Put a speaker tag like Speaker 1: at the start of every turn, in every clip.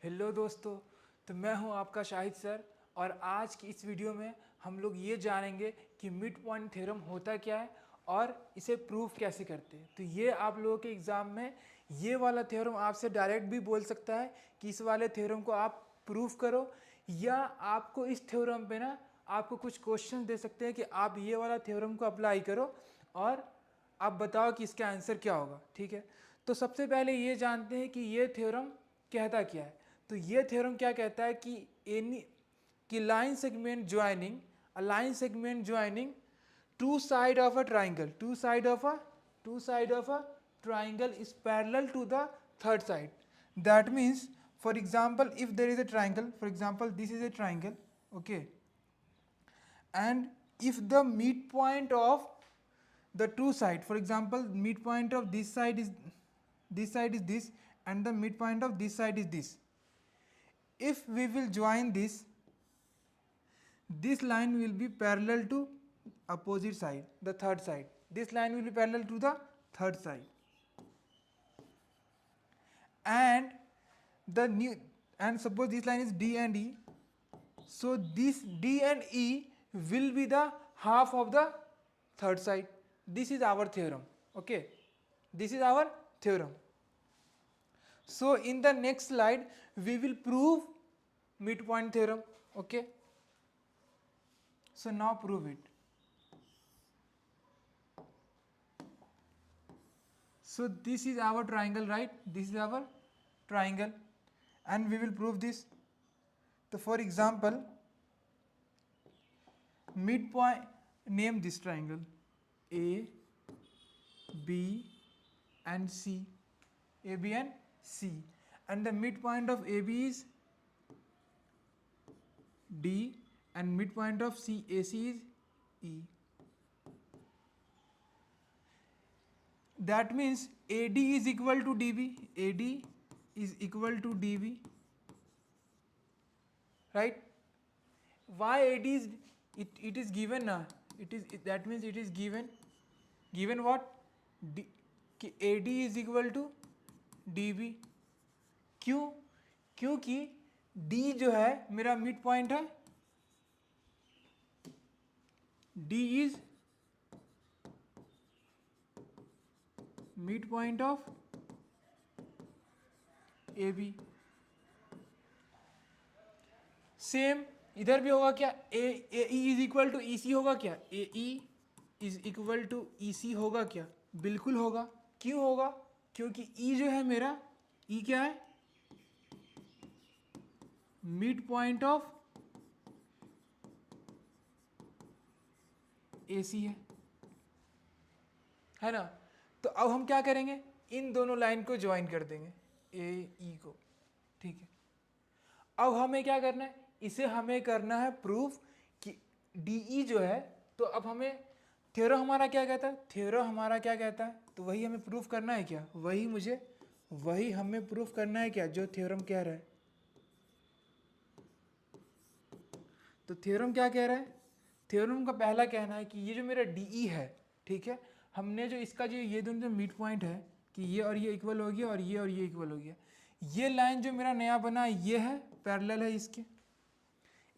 Speaker 1: Hello दोस्तों। तो मैं हूं आपका शाहिद सर और आज की इस वीडियो में हम लोग ये जानेंगे कि मिड पॉइंट थ्योरम होता क्या है और इसे प्रूफ कैसे करते हैं। तो ये आप लोगों के एग्ज़ाम में ये वाला थ्योरम आपसे डायरेक्ट भी बोल सकता है कि इस वाले थ्योरम को आप प्रूफ करो, या आपको इस थ्योरम पे ना आपको कुछ क्वेश्चन दे सकते हैं कि आप ये वाला थ्योरम को अप्लाई करो और आप बताओ कि इसका आंसर क्या होगा। ठीक है, तो सबसे पहले ये जानते हैं कि ये थ्योरम कहता क्या है। तो ये थ्योरम क्या कहता है कि एनी कि line segment joining a line segment joining two side of a triangle two side of a triangle is parallel to the third side. That means, for example, if there is a triangle, for example this is a triangle, okay, and if the midpoint of the two side, for example midpoint of this side is this and the midpoint of this side is this, if we will join this line will be parallel to opposite side, the third side. This line will be parallel to the third side, and the new and suppose this line is D and E, so this D and E will be the half of the third side. This is our theorem. Okay, this is our theorem. So in the next slide we will prove midpoint theorem. Okay, so now prove it. So this is our triangle, right? This is our triangle and we will prove this. So for example, midpoint, name this triangle A, B and C, A, B and C, and the midpoint of AB is D and midpoint of AC is E. That means AD is equal to DB, AD is equal to DB, right? Why AD is, it is given na, it is, that means it is given what, D, कि AD is equal to DB. क्यों? क्योंकि D जो है मेरा mid point है, D is mid point of AB. Same इधर भी होगा क्या, A is equal to EC होगा क्या, AE is equal to EC होगा क्या, बिल्कुल होगा। क्यों होगा? क्योंकि E जो है मेरा, E क्या है, मिड पॉइंट ऑफ AC है ना। तो अब हम क्या करेंगे, इन दोनों लाइन को ज्वाइन कर देंगे, AE को। ठीक है, अब हमें क्या करना है, इसे हमें करना है प्रूफ कि DE जो है, तो अब हमें थ्योरम हमारा क्या कहता है, थ्योरम हमारा क्या कहता है, तो वही हमें प्रूफ करना है क्या, वही हमें प्रूफ करना है क्या, जो थ्योरम कह रहा है। तो थ्योरम क्या कह रहा है, थ्योरम का पहला कहना है कि ये जो मेरा DE है, ठीक है, हमने जो इसका जो ये दोनों जो मिड पॉइंट है कि ये और ये इक्वल हो गया और ये इक्वल हो गया, ये लाइन जो मेरा नया बना ये है, पैरेलल है इसके।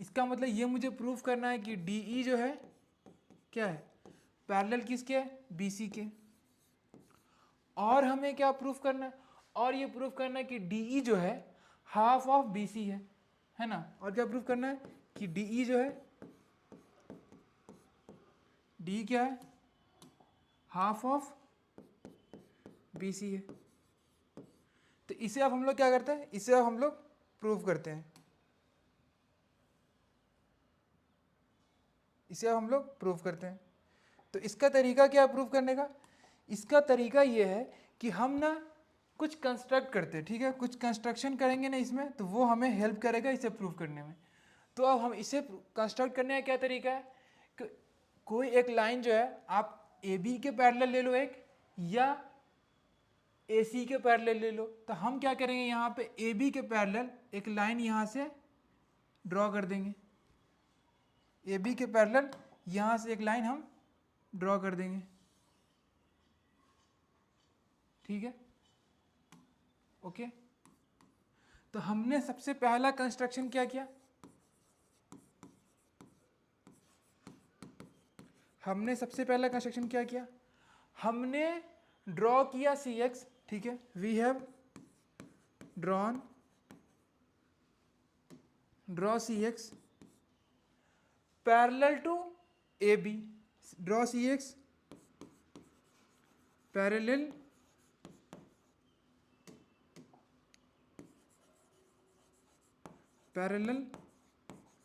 Speaker 1: इसका मतलब ये मुझे प्रूफ करना है कि DE जो है क्या है, पैरेलल किसके है, BC के। और हमें क्या प्रूफ करना है, और ये प्रूफ करना है कि DE जो है हाफ ऑफ BC है ना। और क्या प्रूफ करना है कि DE जो है, DE क्या है, हाफ ऑफ BC है। तो इसे अब हम लोग क्या करते हैं, इसे अब हम लोग प्रूफ करते हैं, इसे अब हम लोग प्रूफ करते हैं। तो इसका तरीका क्या है प्रूफ करने का, इसका तरीका ये है कि हम ना कुछ कंस्ट्रक्ट करते हैं, ठीक है, कुछ कंस्ट्रक्शन करेंगे ना इसमें, तो वो हमें हेल्प करेगा इसे प्रूफ करने में। तो अब हम इसे कंस्ट्रक्ट करने का क्या तरीका है कि कोई एक लाइन जो है आप AB के पैरेलल ले लो एक, या AC के पैरेलल ले लो। तो हम क्या करेंगे, यहाँ पे AB के पैरेलल एक लाइन यहाँ से ड्रॉ कर देंगे, AB के पैरेलल यहाँ से एक लाइन हम ड्रॉ कर देंगे, ठीक है, ओके। तो हमने सबसे पहला कंस्ट्रक्शन क्या किया, हमने सबसे पहला कंस्ट्रक्शन क्या किया, हमने ड्रॉ किया सी एक्स, ठीक है, we have draw C X parallel to A B, draw C X parallel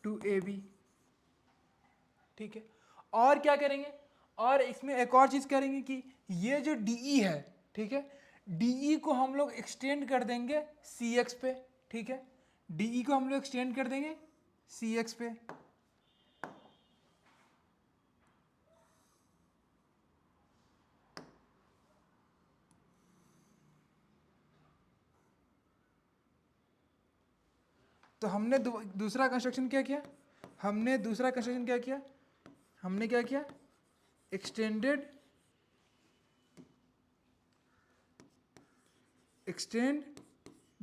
Speaker 1: to A B, ठीक है। और क्या करेंगे, और इसमें एक और चीज करेंगे कि ये जो DE है, ठीक है, DE को हम लोग एक्सटेंड कर देंगे CX पे, ठीक है, DE को हम लोग एक्सटेंड कर देंगे CX पे। तो हमने दूसरा कंस्ट्रक्शन क्या किया, हमने दूसरा कंस्ट्रक्शन क्या किया, हमने क्या किया, extend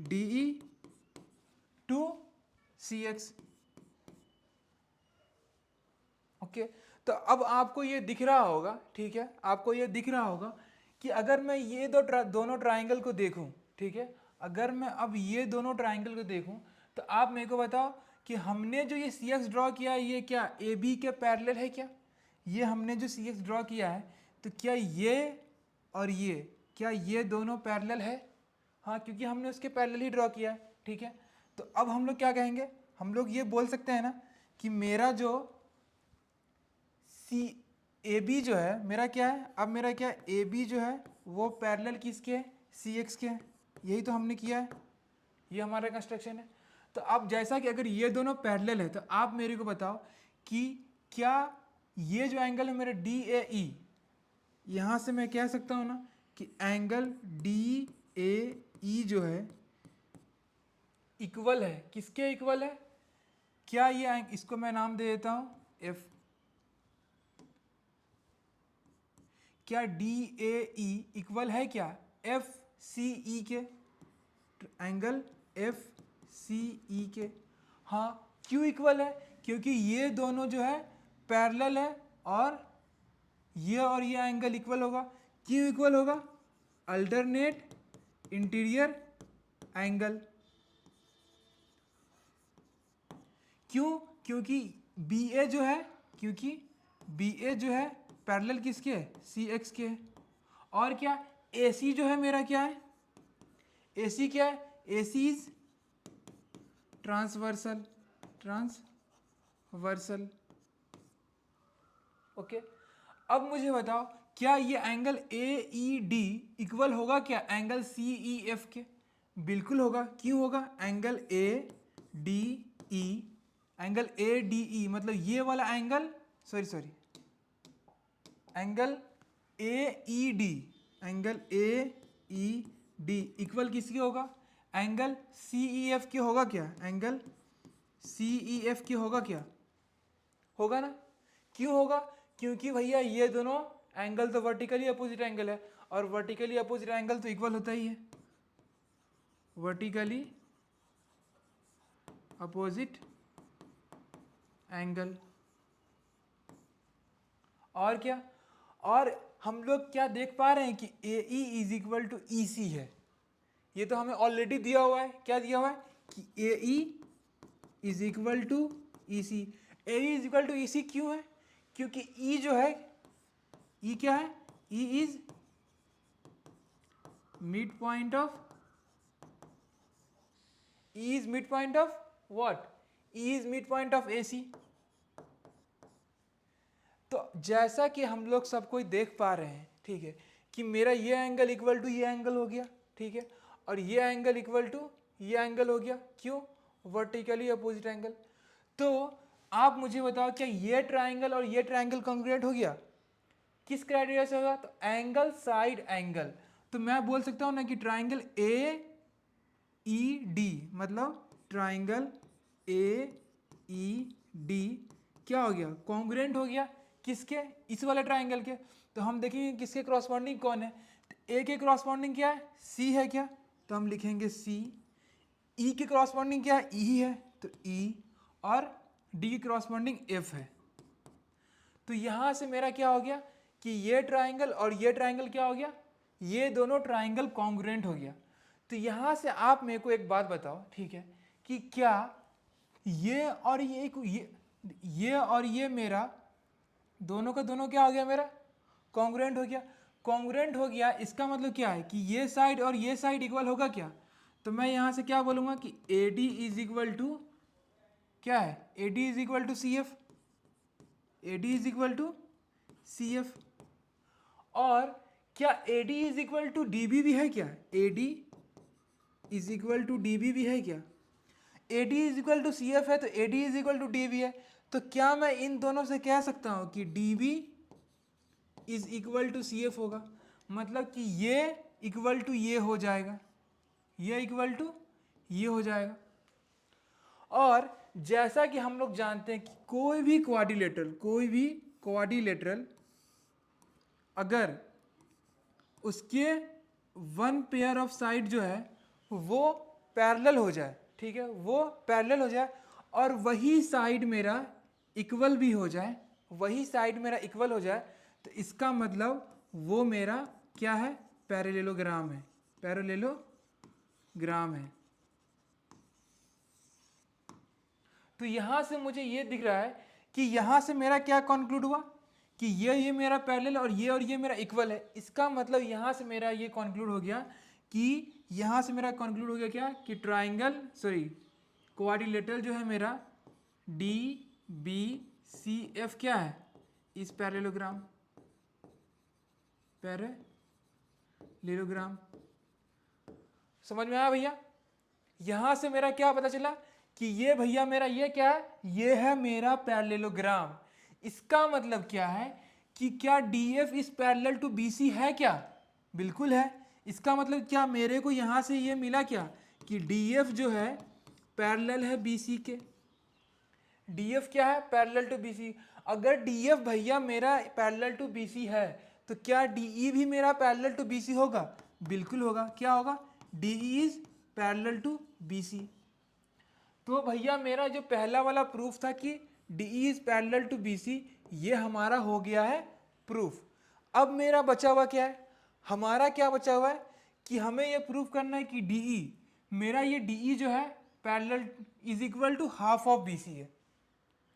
Speaker 1: DE to CX, okay. तो अब आपको ये दिख रहा होगा, ठीक है, आपको ये दिख रहा होगा कि अगर मैं ये दोनों ट्राइंगल को देखूं, ठीक है, अगर मैं अब ये दोनों ट्राइंगल को देखूं, तो आप मेरे को बताओ कि हमने जो ये CX ड्रॉ किया है ये क्या AB के पैरेलल है क्या, ये हमने जो CX ड्रॉ किया है तो क्या ये और ये, क्या ये दोनों पैरेलल है, हाँ, क्योंकि हमने उसके पैरेलल ही ड्रॉ किया है, ठीक है। तो अब हम लोग क्या कहेंगे, हम लोग ये बोल सकते हैं ना कि मेरा जो AB जो है मेरा क्या है, अब मेरा क्या है, AB जो है वो पैरेलल किसके है, CX के है, यही तो हमने किया है, ये हमारा कंस्ट्रक्शन है। तो अब जैसा कि अगर ये दोनों पैरेलल है तो आप मेरे को बताओ कि क्या ये जो एंगल है मेरा DAE, यहाँ से मैं कह सकता हूँ ना कि एंगल DAE जो है इक्वल है, किसके इक्वल है, क्या ये इसको मैं नाम दे देता हूँ F, क्या DAE इक्वल है क्या FCE के, एंगल FCE के, हाँ, क्यों इक्वल है, क्योंकि ये दोनों जो है पैरेलल है और ये एंगल इक्वल होगा, क्यों इक्वल होगा, अल्टरनेट इंटीरियर एंगल, क्यों, क्योंकि BA जो है, क्योंकि BA जो है पैरेलल किसके है, CX के है, और क्या AC जो है मेरा क्या है, AC क्या है, AC इज ट्रांसवर्सल, ओके। अब मुझे बताओ क्या ये एंगल AED इक्वल होगा क्या एंगल CEF के, बिल्कुल होगा, क्यों होगा, एंगल ADE मतलब ये वाला angle, sorry angle AED equal किसके होगा, एंगल CEF के होगा क्या, एंगल CEF के होगा क्या, होगा ना, क्यों होगा, क्योंकि भैया ये दोनों एंगल तो वर्टिकली अपोजिट एंगल है और वर्टिकली अपोजिट एंगल तो इक्वल होता ही है, वर्टिकली अपोजिट एंगल, और क्या, और हम लोग क्या देख पा रहे हैं कि AE is equal to EC है, ये तो हमें ऑलरेडी दिया हुआ है, क्या दिया हुआ है कि AE is equal to EC, AE is equal to EC क्यों है, क्योंकि E जो है, E क्या है, E is mid point of, E is mid point of what, E is mid point of AC। तो जैसा कि हम लोग सब कोई देख पा रहे हैं, ठीक है, कि मेरा ये एंगल इक्वल टू ये एंगल हो गया, ठीक है, और ये एंगल इक्वल टू ये एंगल हो गया, क्यों, वर्टिकली अपोजिट एंगल। तो आप मुझे बताओ क्या ये ट्राइंगल और ये ट्राइंगल कॉन्ग्रुएंट हो गया, किस क्राइटेरिया से होगा, तो एंगल साइड एंगल, तो मैं बोल सकता हूँ ना कि ट्राइंगल AED मतलब ट्राइंगल AED क्या हो गया, कॉन्ग्रुएंट हो गया, किसके, इस वाले ट्राइंगल के। तो हम देखेंगे किसके क्रॉसपॉन्डिंग कौन है, तो A के क्रॉसपॉन्डिंग क्या है, C है क्या, तो हम लिखेंगे C, ई के क्रॉसपोंडिंग क्या है, ई ही है, तो ई, और डी की क्रॉसपोंडिंग एफ है। तो यहां से मेरा क्या हो गया कि ये ट्राइंगल और ये ट्राइंगल क्या हो गया, ये दोनों ट्राइंगल कॉन्ग्रुएंट हो गया। तो यहां से आप मेरे को एक बात बताओ, ठीक है, कि क्या ये और ये और ये मेरा दोनों का दोनों क्या हो गया, मेरा कॉन्ग्रुएंट हो गया। कॉन्ग्रुएंट हो गया इसका मतलब क्या है कि ये साइड और ये साइड इक्वल होगा क्या, तो मैं यहां से क्या बोलूंगा कि A D is equal to क्या है, A D is equal to C F, A D is equal to C F. और क्या A D is equal to D B भी है क्या, A D is equal to D B भी है क्या, A D is equal to C F है तो A D is equal to D B है। तो क्या मैं इन दोनों से कह सकता हूं कि D B is equal to C F होगा, मतलब कि ये इक्वल टू ये हो जाएगा, ये इक्वल टू ये हो जाएगा। और जैसा कि हम लोग जानते हैं कि कोई भी क्वाड्रिलेटरल अगर उसके वन पेयर ऑफ साइड जो है वो पैरेलल हो जाए, ठीक है, वो पैरेलल हो जाए और वही साइड मेरा इक्वल भी हो जाए, वही साइड मेरा इक्वल हो जाए, तो इसका मतलब वो मेरा क्या है, पैरेललोग्राम है, पैरेललोग्राम है। तो यहां से मुझे ये दिख रहा है कि यहां से मेरा क्या कंक्लूड हुआ कि ये मेरा पैरेलल और ये मेरा इक्वल है। इसका मतलब यहां से मेरा ये कंक्लूड हो गया कि यहां से मेरा कंक्लूड हो गया क्या कि क्वाड्रिलेटरल जो है मेरा डी बी सी एफ क्या है, इस पैरेललोग्राम। समझ में आया भैया? यहां से मेरा क्या पता चला कि ये भैया मेरा ये क्या है, ये है मेरा पैरेललोग्राम। इसका मतलब क्या है कि क्या D F is parallel to B C है क्या, बिल्कुल है। इसका मतलब क्या मेरे को यहां से ये मिला क्या कि डी एफ जो है पैरेलल है बी सी के, डी एफ क्या है, पैरेलल टू बी सी। अगर डी एफ भैया मेरा पैरेलल टू बी सी है तो क्या डी ई भी मेरा पैरेलल टू बी सी होगा, बिल्कुल होगा। क्या होगा, D E is parallel to B C. तो भैया मेरा जो पहला वाला प्रूफ था कि D E is parallel to B C, ये हमारा हो गया है प्रूफ। अब मेरा बचा हुआ क्या है, हमारा क्या बचा हुआ है कि हमें ये प्रूफ करना है कि डी ई मेरा ये डी ई जो है parallel is equal to half of B C है।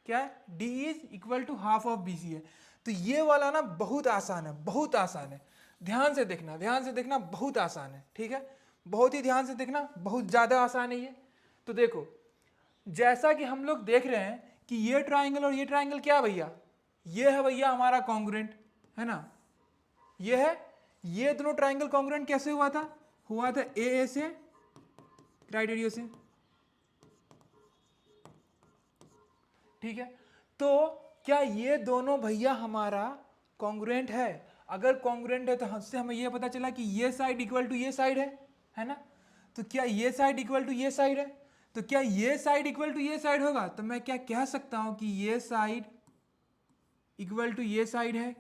Speaker 1: क्या है, D is equal to half of B C है। तो ये वाला ना बहुत आसान है, बहुत आसान है। ध्यान से देखना, ध्यान से देखना, बहुत आसान है, ठीक है, बहुत ही ध्यान से देखना, बहुत ज़्यादा आसान है ये। तो देखो जैसा कि हम लोग देख रहे हैं कि ये ट्राइंगल और ये ट्राइंगल क्या भैया, ये है भैया हमारा कॉन्ग्रुएंट, है ना, ये है। ये दोनों ट्राइंगल कॉन्ग्रुएंट कैसे हुआ था, हुआ था ए से क्राइटेरिया से, ठीक है। तो क्या ये दोनों भैया हमारा कॉन्ग्रुएंट है, अगर कॉन्ग्रुएंट है तो हमसे हमें ये पता चला कि ये साइड इक्वल टू ये साइड है ना। तो क्या ये साइड इक्वल टू ये साइड है, तो क्या ये साइड इक्वल टू ये साइड होगा, तो मैं क्या कह सकता हूं कि ये साइड इक्वल टू ये साइड है।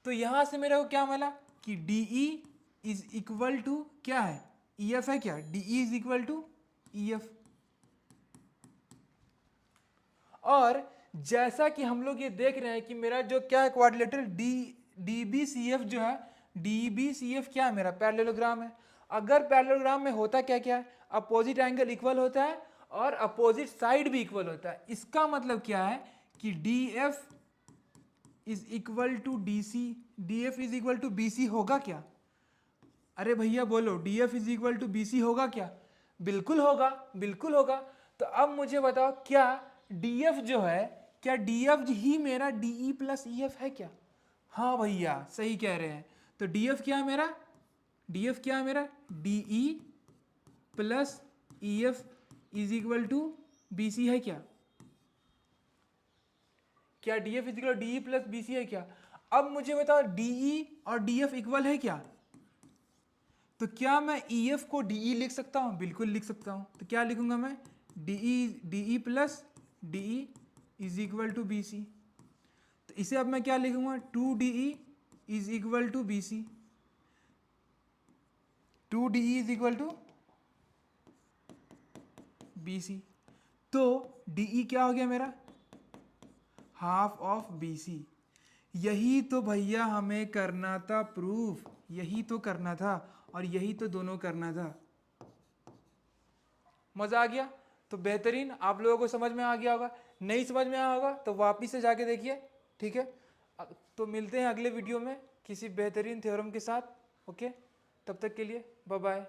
Speaker 1: तो यहां से मेरे को क्या मिला कि D E is equal to क्या है, ई एफ है क्या, D E is equal to E F. और जैसा कि हम लोग ये देख रहे हैं कि मेरा जो क्या है quadrilateral D B C F जो है, डी बी सी एफ क्या है, मेरा पैरेललोग्राम है। अगर पैरेललोग्राम में होता क्या क्या है, अपोजिट एंगल इक्वल होता है और अपोजिट साइड भी इक्वल होता है। इसका मतलब क्या है कि D F is equal to D C, D F is equal to B C होगा क्या, अरे भैया बोलो, D F is equal to B C होगा क्या, बिल्कुल होगा, बिल्कुल होगा। तो अब मुझे बताओ क्या डी एफ जो है, क्या डी एफ ही मेरा D E plus E F है क्या, हाँ भैया सही कह रहे हैं। तो डी एफ क्या है मेरा, डी एफ क्या है मेरा, D E plus E F is equal to B C है क्या, क्या D F is equal D E plus B C है क्या। अब मुझे बताओ डी ई और डी एफ इक्वल है क्या, तो क्या मैं ई एफ को डी ई लिख सकता हूं, बिल्कुल लिख सकता हूं। तो क्या लिखूंगा मैं, D E plus D E is equal to B C. तो इसे अब मैं क्या लिखूंगा, two D E is equal to B C, two D E is equal to B C. तो डी ई क्या हो गया मेरा, हाफ ऑफ बी सी। यही तो भैया हमें करना था प्रूफ, यही तो करना था और यही तो दोनों करना था। मज़ा आ गया? तो बेहतरीन, आप लोगों को समझ में आ गया होगा। नहीं समझ में आया होगा तो वापिस से जाके देखिए, ठीक है। तो मिलते हैं अगले वीडियो में किसी बेहतरीन थ्योरम के साथ। ओके, तब तक के लिए बाय बाय।